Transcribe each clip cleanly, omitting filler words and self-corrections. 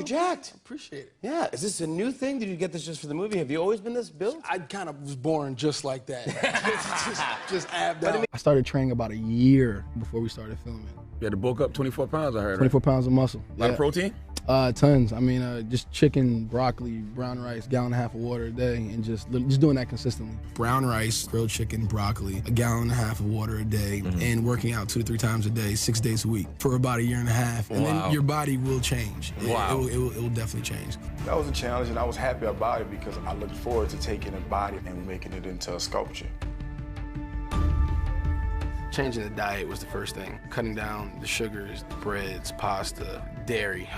you're jacked. Appreciate it. Yeah, is this a new thing? Did you get this just for the movie? Have you always been this built? I kind of was born just like that. just abbed out. I started training about a year before we started filming. You had to bulk up 24 pounds, I heard. 24 pounds of muscle. A lot of protein? Tons. I mean, just chicken, broccoli, brown rice, gallon and a half of water a day, and just doing that consistently. Brown rice, grilled chicken, broccoli, a gallon and a half of water a day, and working out 2 to 3 times a day, 6 days a week for about a year and a half. And then your body will change. It will definitely change. That was a challenge, and I was happy about it because I looked forward to taking a body and making it into a sculpture. Changing the diet was the first thing. Cutting down the sugars, the breads, pasta, dairy,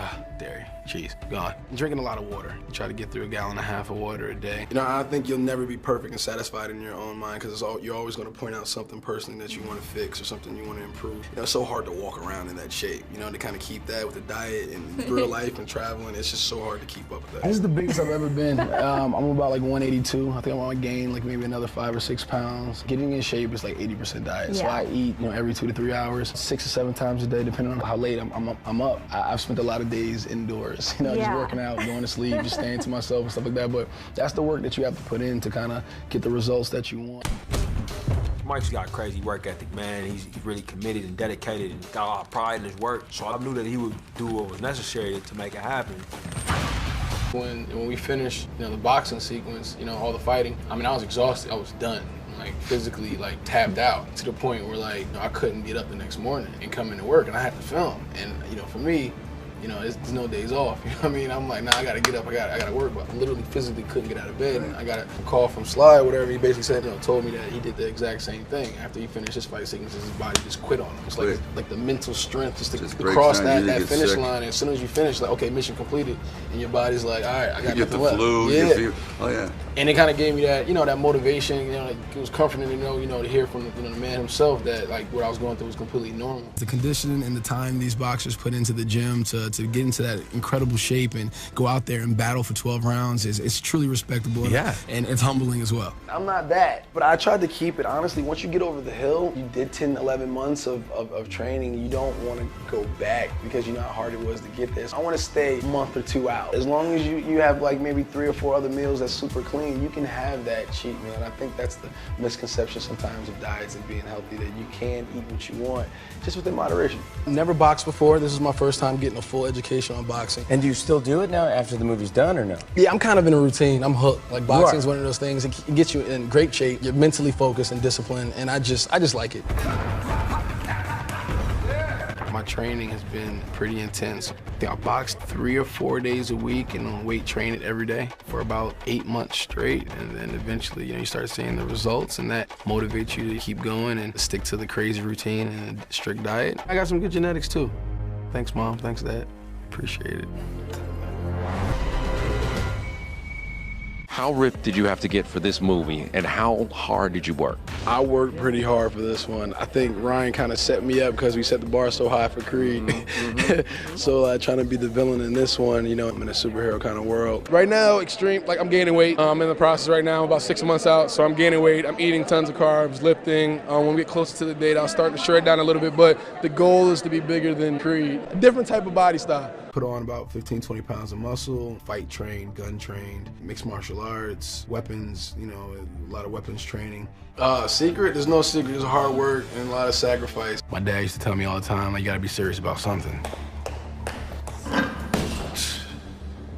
cheese, gone. Drinking a lot of water. Try to get through a gallon and a half of water a day. You know, I think you'll never be perfect and satisfied in your own mind because you're always going to point out something personally that you want to fix or something you want to improve. You know, it's so hard to walk around in that shape, you know, to kind of keep that with the diet and real life and traveling. It's just so hard to keep up with that. This is the biggest I've ever been. I'm about like 182. I think I want to gain like maybe another 5 or 6 pounds. Getting in shape is like 80% diet. So I eat, you know, every 2 to 3 hours, 6 or 7 times a day, depending on how late I'm up. I've spent a lot of days indoors, you know, just working out, going to sleep, just staying to myself and stuff like that. But that's the work that you have to put in to kind of get the results that you want. Mike's got a crazy work ethic, man. He's really committed and dedicated and got a lot of pride in his work. So I knew that he would do what was necessary to make it happen. When we finished, you know, the boxing sequence, you know, all the fighting, I mean, I was exhausted. I was done. Like physically like tapped out to the point where like, you know, I couldn't get up the next morning and come into work and I had to film. And you know, for me, you know, there's no days off. You know what I mean? I'm like, nah, I gotta get up, I gotta work. But I literally physically couldn't get out of bed. And I got a call from Sly or whatever. He basically said, you know, told me that he did the exact same thing. After he finished his fight sequences, his body just quit on him. It's like the mental strength just to cross that finish line. And as soon as you finish, like, okay, mission completed. And your body's like, all right, I got nothing left. Flu, oh yeah. And it kind of gave me that, you know, that motivation. You know, like, it was comforting to know, you know, to hear from the man himself that like what I was going through was completely normal. The conditioning and the time these boxers put into the gym to get into that incredible shape and go out there and battle for 12 rounds is truly respectable. And it's humbling as well. I'm not that, but I tried to keep it. Honestly, once you get over the hill, you did 10, 11 months of training. You don't want to go back because you know how hard it was to get this. I want to stay a month or 2 out. As long as you have like maybe 3 or 4 other meals that's super clean, you can have that cheat meal. And I think that's the misconception sometimes of diets and being healthy, that you can eat what you want, just within moderation. Never boxed before. This is my first time getting a full education on boxing. And do you still do it now after the movie's done or no? Yeah, I'm kind of in a routine. I'm hooked. Like boxing is one of those things. It gets you in great shape. You're mentally focused and disciplined, and I just like it. My training has been pretty intense. I boxed 3 or 4 days a week and weight train it every day for about 8 months straight. And then eventually, you know, you start seeing the results, and that motivates you to keep going and stick to the crazy routine and a strict diet. I got some good genetics too. Thanks, Mom. Thanks, Dad. Appreciate it. How ripped did you have to get for this movie, and how hard did you work? I worked pretty hard for this one. I think Ryan kind of set me up because we set the bar so high for Creed. So trying to be the villain in this one, you know, I'm in a superhero kind of world. Right now, extreme, like I'm gaining weight. I'm in the process right now, about 6 months out, so I'm gaining weight. I'm eating tons of carbs, lifting. When we get closer to the date, I'll start to shred down a little bit, but the goal is to be bigger than Creed. A different type of body style. Put on about 15, 20 pounds of muscle, fight trained, gun trained, mixed martial arts, weapons, you know, a lot of weapons training. Secret? There's no secret. There's hard work and a lot of sacrifice. My dad used to tell me all the time, like, you gotta be serious about something.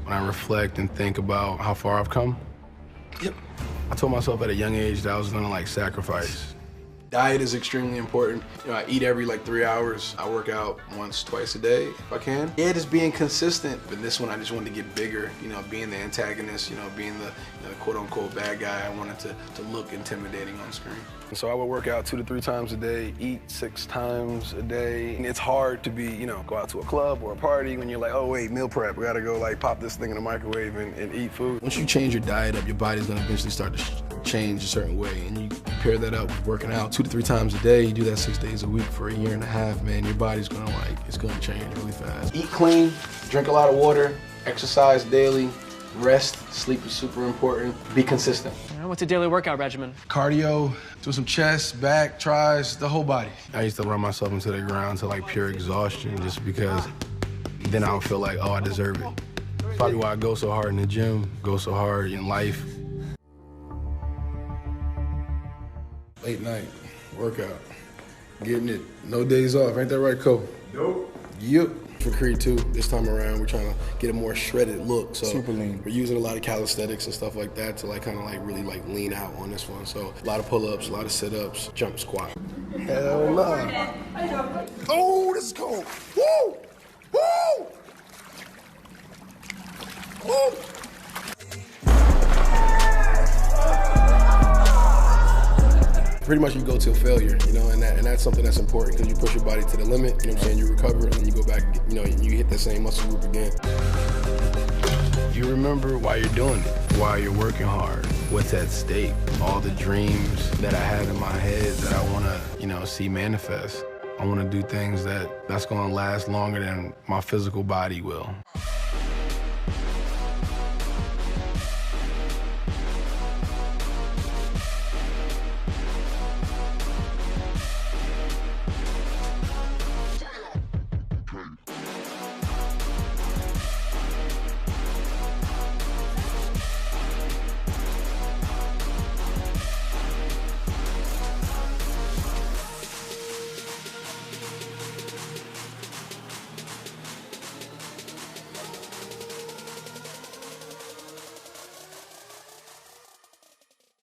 When I reflect and think about how far I've come, I told myself at a young age that I was gonna like sacrifice. Diet is extremely important. You know, I eat every like 3 hours. I work out once, twice a day if I can. Yeah, just being consistent. But this one, I just wanted to get bigger. You know, being the antagonist, you know, being the quote-unquote bad guy, I wanted to look intimidating on screen. And so I would work out 2 to 3 times a day, eat 6 times a day. And it's hard to be, you know, go out to a club or a party when you're like, oh wait, meal prep. We gotta go like pop this thing in the microwave and eat food. Once you change your diet up, your body's gonna eventually start to change a certain way. And you pair that up with working out 2 to 3 times a day. You do that 6 days a week for a year and a half, man. Your body's gonna it's gonna change really fast. Eat clean, drink a lot of water, exercise daily, rest, sleep is super important. Be consistent. What's a daily workout regimen? Cardio, do some chest, back, tries, the whole body. I used to run myself into the ground to like pure exhaustion just because then I would feel like, oh, I deserve it. Probably why I go so hard in the gym, go so hard in life. Late night, workout, getting it, no days off. Ain't that right, Cole? Nope. Yep. For Creed 2, this time around, we're trying to get a more shredded look. So Super lean. we're using a lot of calisthenics and stuff like that to kind of really lean out on this one. So a lot of pull-ups, a lot of sit-ups, jump squat. Hell no. Oh, this is cold. Woo! Woo! Woo! Pretty much you go till failure, and that's something that's important because you push your body to the limit, you know what I'm saying, you recover, and then you go back, and you hit that same muscle group again. You remember why you're doing it, why you're working hard, what's at stake, all the dreams that I have in my head that I want to, see manifest. I want to do things that's going to last longer than my physical body will.